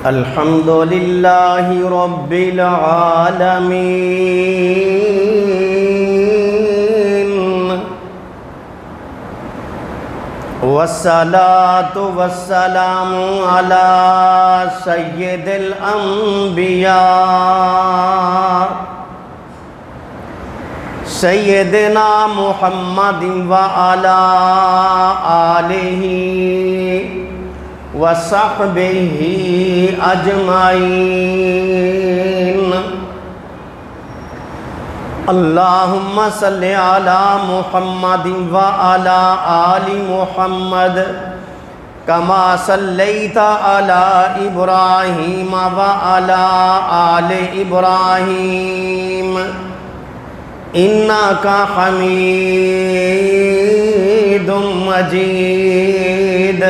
الحمد للہ رب العالمین والصلاة والسلام علی سید الانبیاء سیدنا محمد وعلی آلہ وصحبہ اجمعین اللہم صلی علی محمد وعلی آل محمد کما صلیت علی ابراہیم وعلی آل ابراہیم انکا حمید مجید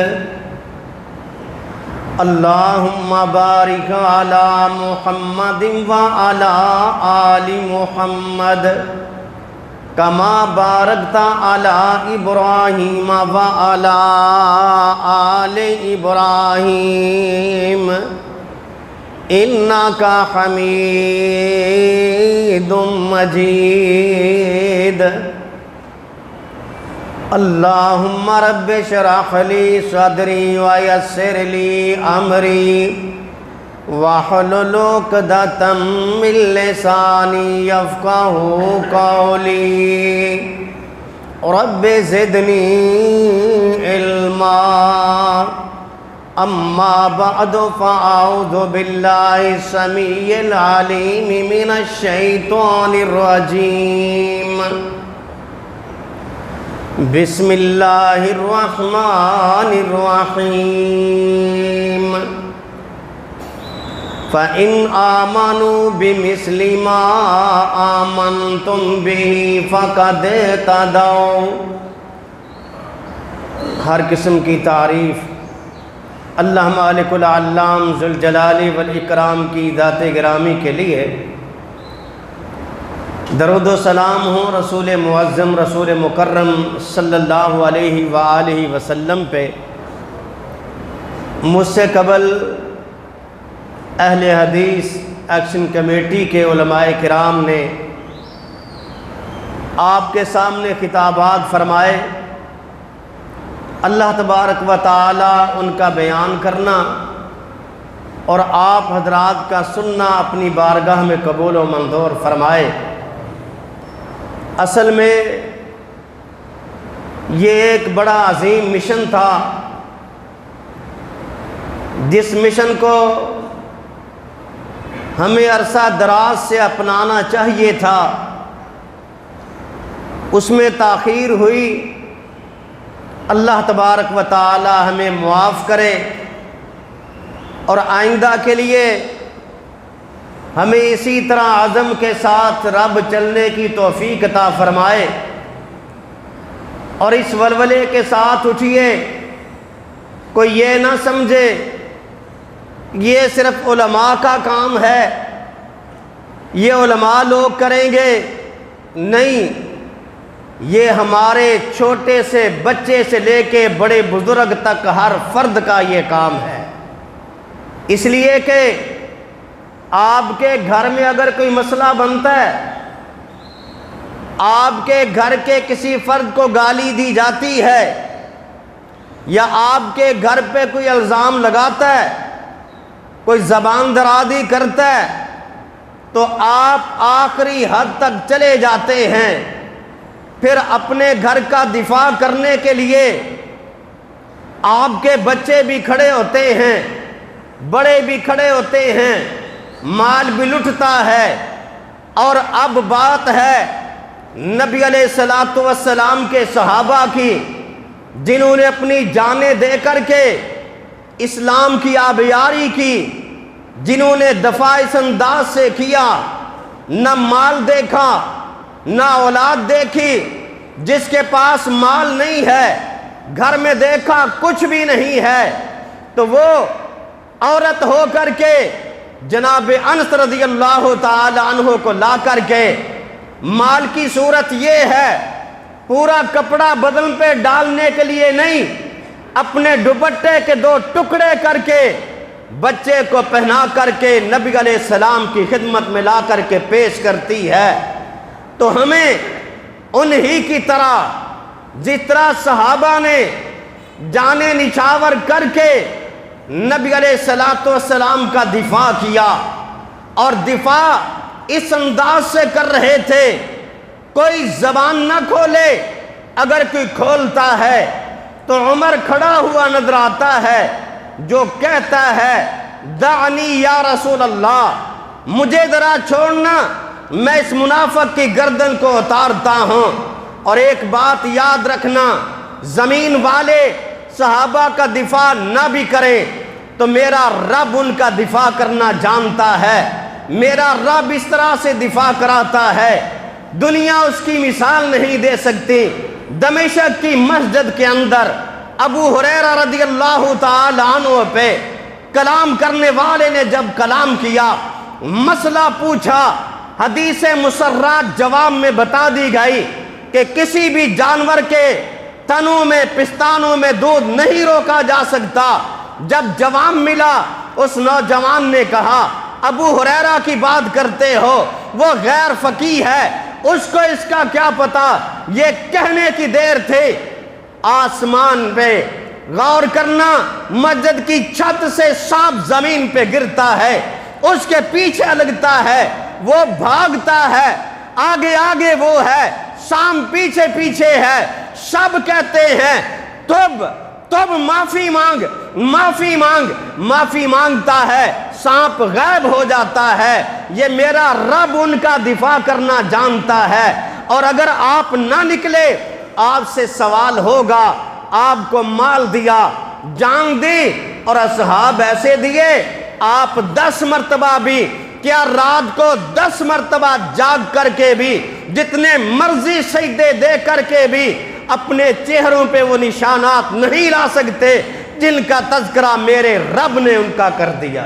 اللہم بارک علی محمد وعلی آل محمد کما بارکت علی ابراہیم وعلی آل ابراہیم انکا حمید مجید اللہم رب اشرح لی صدری ویسر لی امری واحلل عقدۃ من لسانی یفقہوا قولی رب زدنی علما اما بعد فاعوذ باللہ السمیع العلیم من الشیطان الرجیم بسم اللہ الرحمن الرحیم فَإِنْ آمَنُوا بِمِثْلِ مَا آمَنْتُمْ بِهِ فَقَدْ اهْتَدَوْا۔ ہر قسم کی تعریف اللہ مالک العلام ذوالجلال والاکرام کی ذات گرامی کے لیے، درود و سلام ہوں رسول معظم رسول مکرم صلی اللہ علیہ وآلہ وسلم پہ۔ مجھ سے قبل اہل حدیث ایکشن کمیٹی کے علماء کرام نے آپ کے سامنے خطابات فرمائے، اللہ تبارک و تعالی ان کا بیان کرنا اور آپ حضرات کا سننا اپنی بارگاہ میں قبول و منظور فرمائے۔ اصل میں یہ ایک بڑا عظیم مشن تھا، جس مشن کو ہمیں عرصہ دراز سے اپنانا چاہیے تھا، اس میں تاخیر ہوئی۔ اللہ تبارک و تعالی ہمیں معاف کرے اور آئندہ کے لیے ہمیں اسی طرح عزم کے ساتھ رب چلنے کی توفیق عطا فرمائے، اور اس ولولے کے ساتھ اٹھیے۔ کوئی یہ نہ سمجھے یہ صرف علماء کا کام ہے، یہ علماء لوگ کریں گے، نہیں، یہ ہمارے چھوٹے سے بچے سے لے کے بڑے بزرگ تک ہر فرد کا یہ کام ہے۔ اس لیے کہ آپ کے گھر میں اگر کوئی مسئلہ بنتا ہے، آپ کے گھر کے کسی فرد کو گالی دی جاتی ہے، یا آپ کے گھر پہ کوئی الزام لگاتا ہے، کوئی زبان درازی کرتا ہے، تو آپ آخری حد تک چلے جاتے ہیں۔ پھر اپنے گھر کا دفاع کرنے کے لیے آپ کے بچے بھی کھڑے ہوتے ہیں، بڑے بھی کھڑے ہوتے ہیں، مال بھی لٹتا ہے۔ اور اب بات ہے نبی علیہ السلام کے صحابہ کی، جنہوں نے اپنی جانیں دے کر کے اسلام کی آبیاری کی، جنہوں نے دفاع اس انداز سے کیا، نہ مال دیکھا نہ اولاد دیکھی۔ جس کے پاس مال نہیں ہے، گھر میں دیکھا کچھ بھی نہیں ہے، تو وہ عورت ہو کر کے جناب انس رضی اللہ تعالی عنہ کو لا کر کے مال کی صورت یہ ہے، پورا کپڑا بدن پہ ڈالنے کے لیے نہیں، اپنے دوپٹے کے 2 ٹکڑے کر کے بچے کو پہنا کر کے نبی علیہ السلام کی خدمت میں لا کر کے پیش کرتی ہے، تو ہمیں انہی کی طرح جس طرح صحابہ نے جانیں نچھاور کر کے نبی علیہ السلام کا دفاع کیا، اور دفاع اس انداز سے کر رہے تھے کوئی زبان نہ کھولے، اگر کوئی کھولتا ہے تو عمر کھڑا ہوا نظر آتا ہے جو کہتا ہے دعنی یا رسول اللہ، مجھے ذرا چھوڑنا، میں اس منافق کی گردن کو اتارتا ہوں۔ اور ایک بات یاد رکھنا، زمین والے صحابہ کا دفاع نہ بھی کریں تو میرا رب ان کا دفاع کرنا جانتا ہے، میرا رب اس طرح سے دفاع کراتا ہے دنیا اس کی مثال نہیں دے سکتی۔ دمشق کی مسجد کے اندر ابو ہریرہ رضی اللہ تعالی عنہ پہ کلام کرنے والے نے جب کلام کیا، مسئلہ پوچھا، حدیث مسرات جواب میں بتا دی گئی کہ کسی بھی جانور کے تنوں میں پستانوں میں دودھ نہیں روکا جا سکتا۔ جب جواب ملا، اس نوجوان نے کہا ابو ہریرہ کی بات کرتے ہو، وہ غیر فقیہ ہے، اس کو اس کا کیا پتا۔ یہ کہنے کی دیر تھی، آسمان پہ غور کرنا، مسجد کی چھت سے سانپ زمین پہ گرتا ہے، اس کے پیچھے لگتا ہے، وہ بھاگتا ہے، آگے آگے وہ ہے، سانپ پیچھے پیچھے ہے، سب کہتے ہیں تب معافی مانگ، معافی مانگ، معافی مانگتا ہے، سانپ غائب ہو جاتا ہے۔ یہ میرا رب ان کا دفاع کرنا جانتا ہے، اور اگر آپ نہ نکلے آپ سے سوال ہوگا، آپ کو مال دیا، جان دی، اور اصحاب ایسے دیے، آپ 10 مرتبہ بھی، کیا رات کو 10 مرتبہ جاگ کر کے بھی، جتنے مرضی سجدے دے کر کے بھی اپنے چہروں پہ وہ نشانات نہیں لا سکتے جن کا تذکرہ میرے رب نے ان کا کر دیا۔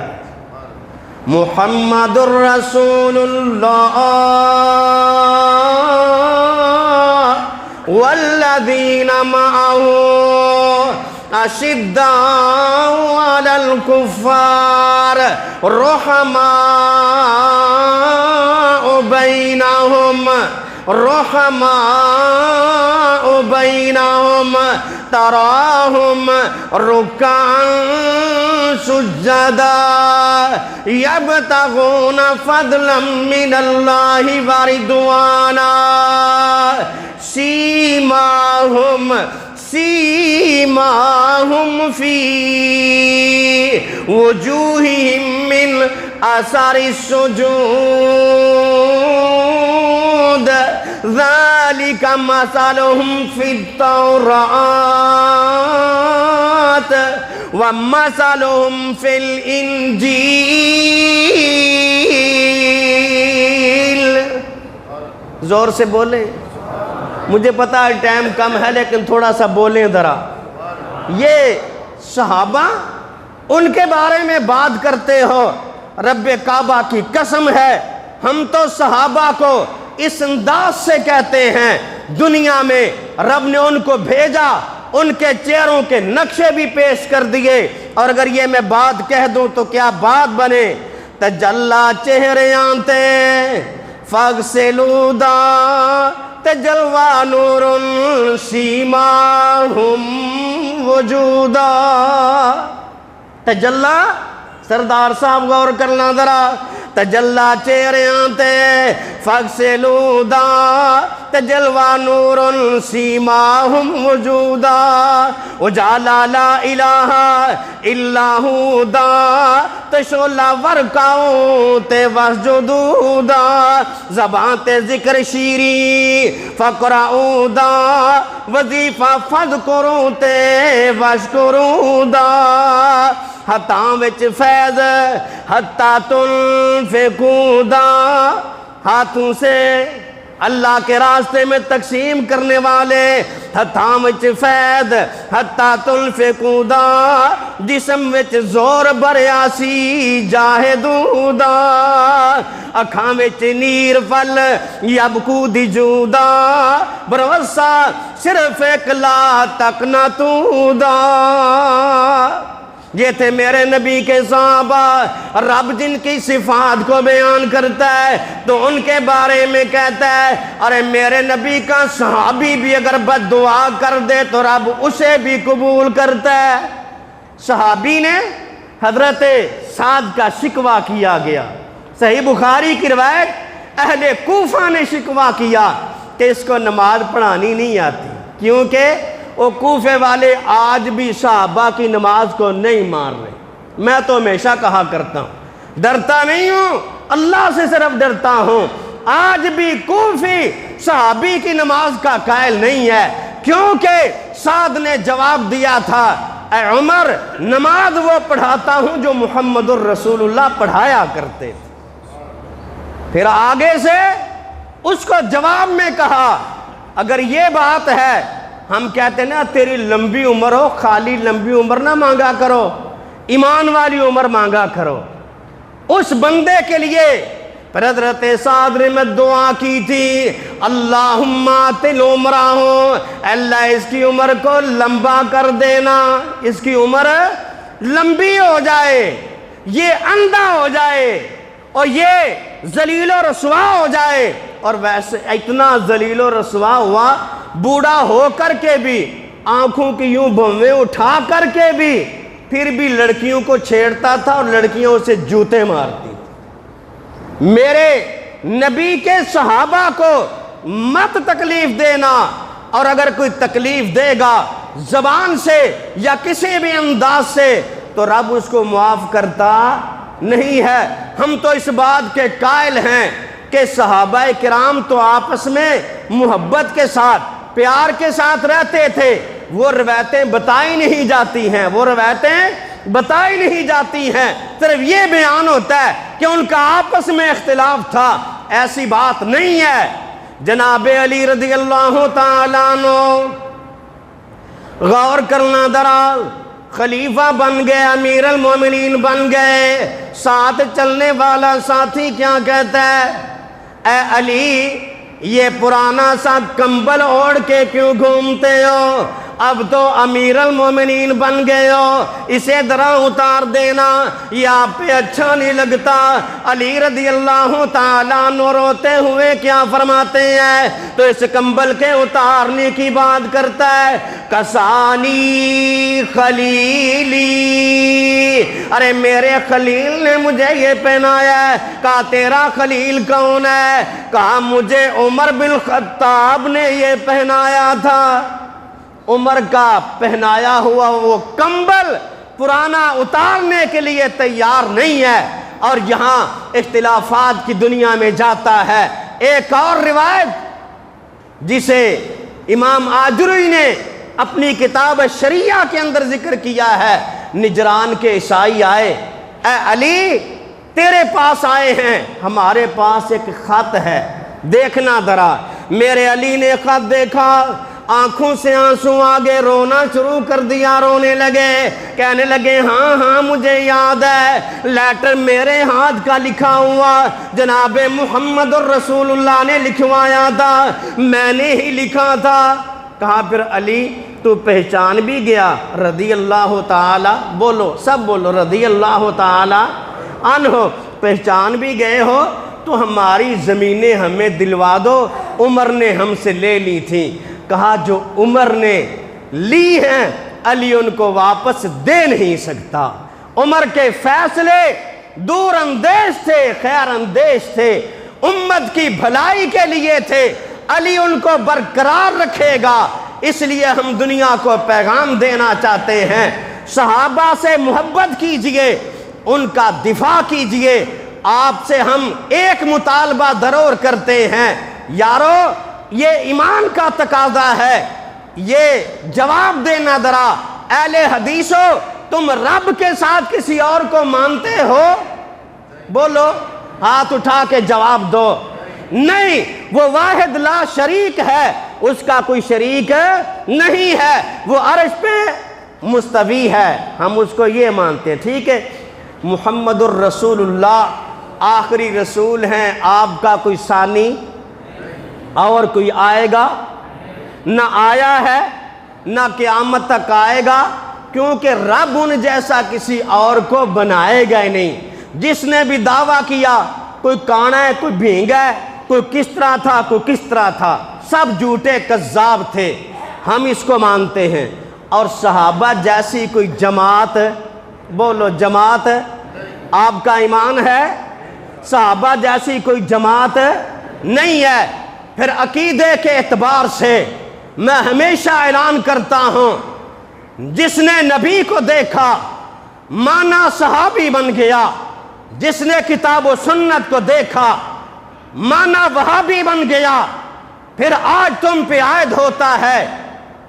محمد الرسول اللہ والذین معه اشداء علی الکفار رحماء بینہم تراہم رکعا سجدا یبتغون فضلا من اللہ ورضوانا سیماہم فی وجوہہم من اثر السجود ذالک مثلہم فی التوراۃ ومثلہم فی الانجیل۔ زور سے بولیں، مجھے پتا ہے ٹائم کم ہے لیکن تھوڑا سا بولیں ذرا۔ یہ صحابہ ان کے بارے میں بات کرتے ہو، رب کعبہ کی قسم ہے ہم تو صحابہ کو اس انداز سے کہتے ہیں، دنیا میں رب نے ان کو بھیجا، ان کے چہروں کے نقشے بھی پیش کر دیے، اور اگر یہ میں بات کہہ دوں تو کیا بات بنے۔ تجلا چہرے آنتے فاغسلودا تجلوا نور سیماہم وجودا۔ تجلا، سردار صاحب غور کرنا ذرا، تجلا چہرے آنتے فاغسلودا تجلوا نور سیماہم وجودا اجالا لا الہ الا ہو دا تشولا ورکاؤں تے وسجدو دا زبان تے ذکر شیری فقرعو دا وظیفہ فذکروں تے وشکروں دا ہتاں وچ فیض حتی تنفقوں دا ہاتھوں سے اللہ کے راستے میں تقسیم کرنے والے ہتھاں وچ فیض حتی تنفقوں دا جسم وچ زور بریاسی جاہدوں دا اکھاں وچ نیر فل یبکو دی جودا بروسا صرف ایک لا تقنطوں دا۔ یہ تھے میرے نبی کے صحابہ۔ رب جن کی صفات کو بیان کرتا ہے تو ان کے بارے میں کہتا ہے ارے میرے نبی کا صحابی بھی اگر بد دعا کر دے تو رب اسے بھی قبول کرتا ہے۔ صحابی نے حضرت سعد کا شکوہ کیا گیا، صحیح بخاری کی روایت، اہل کوفہ نے شکوہ کیا کہ اس کو نماز پڑھانی نہیں آتی، کیونکہ وہ کوفے والے آج بھی صحابہ کی نماز کو نہیں مان رہے۔ میں تو ہمیشہ کہا کرتا ہوں ڈرتا نہیں ہوں، اللہ سے صرف ڈرتا ہوں۔ آج بھی کوفی صحابی کی نماز کا قائل نہیں ہے، کیونکہ سعد نے جواب دیا تھا اے عمر نماز وہ پڑھاتا ہوں جو محمد الرسول اللہ پڑھایا کرتے تھے۔ پھر آگے سے اس کو جواب میں کہا اگر یہ بات ہے، ہم کہتے ہیں نا تیری لمبی عمر ہو، خالی لمبی عمر نہ مانگا کرو، ایمان والی عمر مانگا کرو۔ اس بندے کے لیے پھر حضرت سعد نے میں دعا کی تھی اللہم آتل عمرہ، اللہ اس کی عمر کو لمبا کر دینا، اس کی عمر لمبی ہو جائے، یہ اندھا ہو جائے اور یہ ذلیل و رسوا ہو جائے۔ اور ویسے اتنا ذلیل و رسوا ہوا بوڑھا ہو کر کے بھی، آنکھوں کی یوں بھویں اٹھا کر کے بھی، پھر بھی لڑکیوں کو چھیڑتا تھا اور لڑکیوں اسے جوتے مارتی تھی۔ میرے نبی کے صحابہ کو مت تکلیف دینا، اور اگر کوئی تکلیف دے گا زبان سے یا کسی بھی انداز سے تو رب اس کو معاف کرتا نہیں ہے۔ ہم تو اس بات کے قائل ہیں کہ صحابہ کرام تو آپس میں محبت کے ساتھ پیار کے ساتھ رہتے تھے، وہ روایتیں بتائی نہیں جاتی ہیں، وہ روایتیں بتائی نہیں جاتی ہیں، صرف یہ بیان ہوتا ہے کہ ان کا آپس میں اختلاف تھا، ایسی بات نہیں ہے۔ جناب علی رضی اللہ تعالیٰ عنہ غور کرنا درال خلیفہ بن گئے، امیر المومنین بن گئے، ساتھ چلنے والا ساتھی کیا کہتا ہے اے علی یہ پرانا سا کمبل اوڑھ کے کیوں گھومتے ہو، اب تو امیر المومنین بن گئے ہو، اسے ذرا اتار دینا، یہ آپ پہ اچھا نہیں لگتا۔ علی رضی اللہ تعالیٰ عنہ روتے ہوئے کیا فرماتے ہیں تو اس کمبل کے اتارنے کی بات کرتا ہے کسانی خلیلی، ارے میرے خلیل نے مجھے یہ پہنایا ہے۔ کہا تیرا خلیل کون ہے؟ کہا مجھے عمر بن خطاب نے یہ پہنایا تھا۔ عمر کا پہنایا ہوا وہ کمبل پرانا اتارنے کے لیے تیار نہیں ہے، اور یہاں اختلافات کی دنیا میں جاتا ہے۔ ایک اور روایت جسے امام آجری نے اپنی کتاب شریعہ کے اندر ذکر کیا ہے، نجران کے عیسائی آئے، اے علی تیرے پاس آئے ہیں، ہمارے پاس ایک خط ہے، دیکھنا ذرا۔ میرے علی نے خط دیکھا، آنکھوں سے آنسو آگے، رونا شروع کر دیا، رونے لگے، کہنے لگے ہاں ہاں مجھے یاد ہے، لیٹر میرے ہاتھ کا لکھا ہوا جناب محمد الرسول اللہ نے لکھوایا تھا، میں نے ہی لکھا تھا۔ کہا پھر علی تو پہچان بھی گیا؟ رضی اللہ تعالی، بولو سب بولو رضی اللہ تعالی عنہ، پہچان بھی گئے ہو تو ہماری زمینیں ہمیں دلوا دو، عمر نے ہم سے لے لی تھی۔ کہا جو عمر نے لی ہیں علی ان کو واپس دے نہیں سکتا۔ عمر کے فیصلے دور اندیش تھے، خیر اندیش تھے، امت کی بھلائی کے لیے تھے، علی ان کو برقرار رکھے گا۔ اس لیے ہم دنیا کو پیغام دینا چاہتے ہیں، صحابہ سے محبت کیجئے، ان کا دفاع کیجئے۔ آپ سے ہم ایک مطالبہ ضرور کرتے ہیں، یارو یہ ایمان کا تقاضا ہے، یہ جواب دینا ذرا، اہل حدیثو تم رب کے ساتھ کسی اور کو مانتے ہو؟ بولو، ہاتھ اٹھا کے جواب دو۔ نہیں، وہ واحد لا شریک ہے، اس کا کوئی شریک نہیں ہے، وہ عرش پہ مستوی ہے، ہم اس کو یہ مانتے ہیں، ٹھیک ہے۔ محمد الرسول اللہ آخری رسول ہیں، آپ کا کوئی ثانی اور کوئی آئے گا؟ نہ آیا ہے نہ قیامت تک آئے گا، کیونکہ رب ان جیسا کسی اور کو بنائے گا ہی نہیں۔ جس نے بھی دعویٰ کیا کوئی کانا ہے، کوئی بھینگا ہے، کوئی کس طرح تھا، کوئی کس طرح تھا، سب جھوٹے کذاب تھے، ہم اس کو مانتے ہیں۔ اور صحابہ جیسی کوئی جماعت، بولو جماعت، آپ کا ایمان ہے؟ صحابہ جیسی کوئی جماعت نہیں ہے۔ پھر عقیدے کے اعتبار سے میں ہمیشہ اعلان کرتا ہوں، جس نے نبی کو دیکھا مانا صحابی بن گیا، جس نے کتاب و سنت کو دیکھا مانا وہابی بن گیا۔ پھر آج تم پہ عائد ہوتا ہے،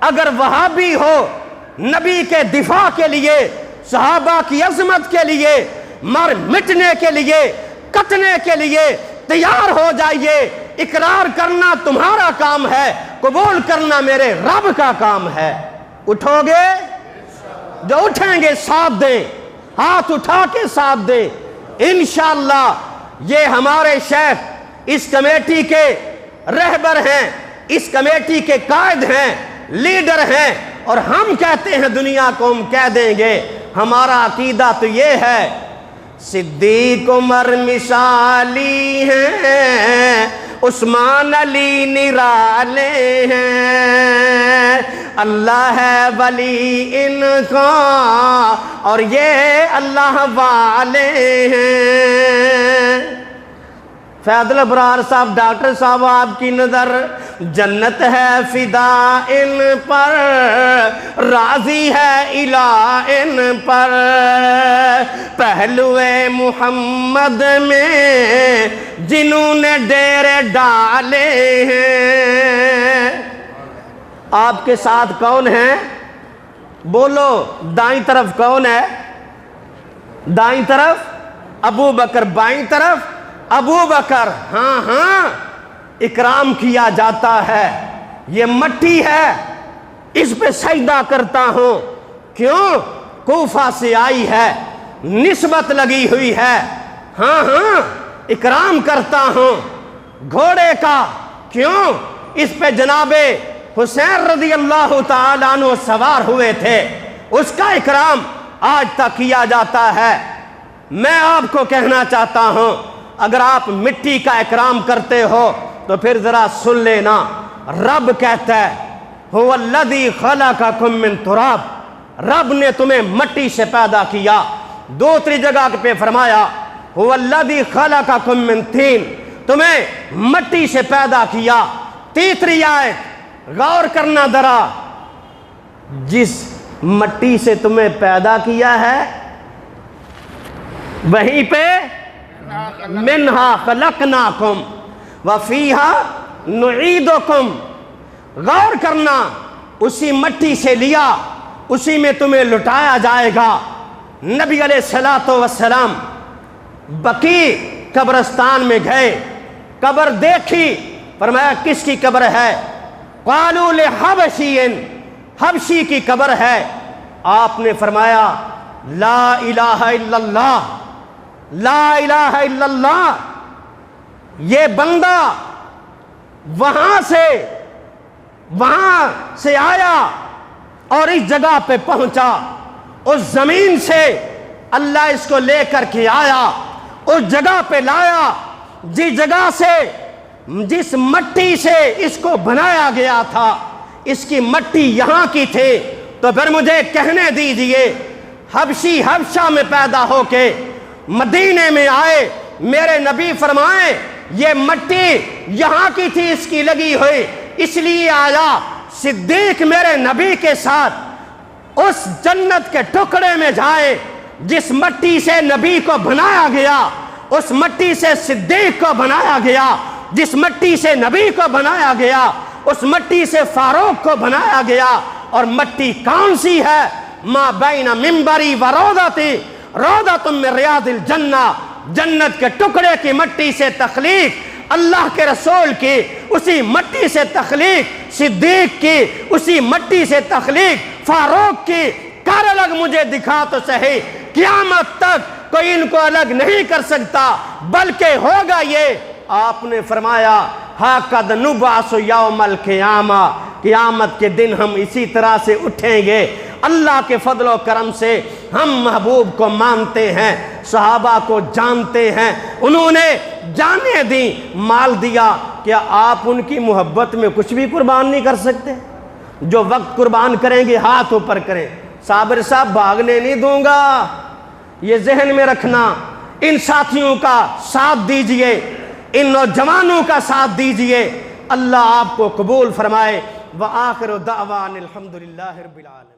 اگر وہابی ہو نبی کے دفاع کے لیے، صحابہ کی عظمت کے لیے، مر مٹنے کے لیے، کٹنے کے لیے تیار ہو جائیے۔ اقرار کرنا تمہارا کام ہے، قبول کرنا میرے رب کا کام ہے۔ اٹھو گے؟ جو اٹھیں گے ساتھ دیں، ہاتھ اٹھا کے ساتھ دیں انشاءاللہ۔ یہ ہمارے شیخ اس کمیٹی کے رہبر ہیں، اس کمیٹی کے قائد ہیں، لیڈر ہیں، اور ہم کہتے ہیں دنیا کو ہم کہہ دیں گے، ہمارا عقیدہ تو یہ ہے، صدیق عمر مثالی ہیں، عثمان علی نرالے ہیں، اللہ ہے ولی ان کا اور یہ اللہ والے ہیں۔ فیض الابرار صاحب، ڈاکٹر صاحب، آپ کی نظر جنت ہے فدا ان پر، راضی ہے الہ ان پر، پہلوے محمد میں جنہوں نے ڈیرے ڈالے ہیں۔ آپ کے ساتھ کون ہے؟ بولو، دائیں طرف کون ہے؟ دائیں طرف ابو بکر، بائیں طرف ابو بکر۔ ہاں ہاں، اکرام کیا جاتا ہے۔ یہ مٹی ہے، اس پہ سجدہ کرتا ہوں، کیوں؟ کوفہ سے آئی ہے، نسبت لگی ہوئی ہے۔ ہاں ہاں، اکرام کرتا ہوں گھوڑے کا، کیوں؟ اس پہ جناب حسین رضی اللہ تعالیٰ عنہ سوار ہوئے تھے، اس کا اکرام آج تک کیا جاتا ہے۔ میں آپ کو کہنا چاہتا ہوں، اگر آپ مٹی کا اکرام کرتے ہو تو پھر ذرا سن لینا، رب کہتا ہے هو الذی خلقکم من تراب، رب نے تمہیں مٹی سے پیدا کیا۔ دوسری جگہ پہ فرمایا هو الذی خلقکم من طین، تمہیں مٹی سے پیدا کیا۔ تیسری آیت غور کرنا ذرا، جس مٹی سے تمہیں پیدا کیا ہے وہیں پہ منہا خلقناکم وفیہا نعیدکم، غور کرنا، اسی مٹی سے لیا، اسی میں تمہیں لٹایا جائے گا۔ نبی علیہ السلام بقیع قبرستان میں گئے، قبر دیکھی، فرمایا کس کی قبر ہے؟ قالوا لحبشی، حبشی کی قبر ہے۔ آپ نے فرمایا لا الہ الا اللہ، لا الہ الا اللہ۔ یہ بندہ وہاں سے آیا اور اس جگہ پہ پہنچا، اس زمین سے اللہ اس کو لے کر کے آیا، اس جگہ پہ لایا جس جگہ سے، جس مٹی سے اس کو بنایا گیا تھا، اس کی مٹی یہاں کی تھی۔ تو پھر مجھے کہنے دیجئے، حبشی حبشہ میں پیدا ہو کے مدینے میں آئے، میرے نبی فرمائے یہ مٹی یہاں کی تھی، اس کی لگی ہوئی، اس لیے آیا۔ صدیق میرے نبی کے ساتھ اس جنت کے ٹکڑے میں جائے جس مٹی سے نبی کو بنایا گیا، اس مٹی سے صدیق کو بنایا گیا، جس مٹی سے نبی کو بنایا گیا، اس مٹی سے فاروق کو بنایا گیا۔ اور مٹی کون سی ہے؟ ما بین منبری و روضتی، روضۃ من ریاض الجنہ، جنت کے ٹکڑے کی مٹی سے تخلیق اللہ کے رسول کی، اسی مٹی سے تخلیق صدیق کی، اسی مٹی سے تخلیق فاروق کی۔ کر الگ مجھے دکھا تو صحیح، قیامت تک کوئی ان کو الگ نہیں کر سکتا، بلکہ ہوگا یہ۔ آپ نے فرمایا ہَقَدْ نُبْعَثُ یَوْمَ الْقِیامہ، قیامت کے دن ہم اسی طرح سے اٹھیں گے۔ اللہ کے فضل و کرم سے ہم محبوب کو مانتے ہیں، صحابہ کو جانتے ہیں، انہوں نے جانیں دی، مال دیا، کیا آپ ان کی محبت میں کچھ بھی قربان نہیں کر سکتے؟ جو وقت قربان کریں گے ہاتھ اوپر کریں، صابر صاحب بھاگنے نہیں دوں گا، یہ ذہن میں رکھنا۔ ان ساتھیوں کا ساتھ دیجئے، ان نوجوانوں کا ساتھ دیجئے، اللہ آپ کو قبول فرمائے۔ وآخر دعوان الحمدللہ رب العالمین۔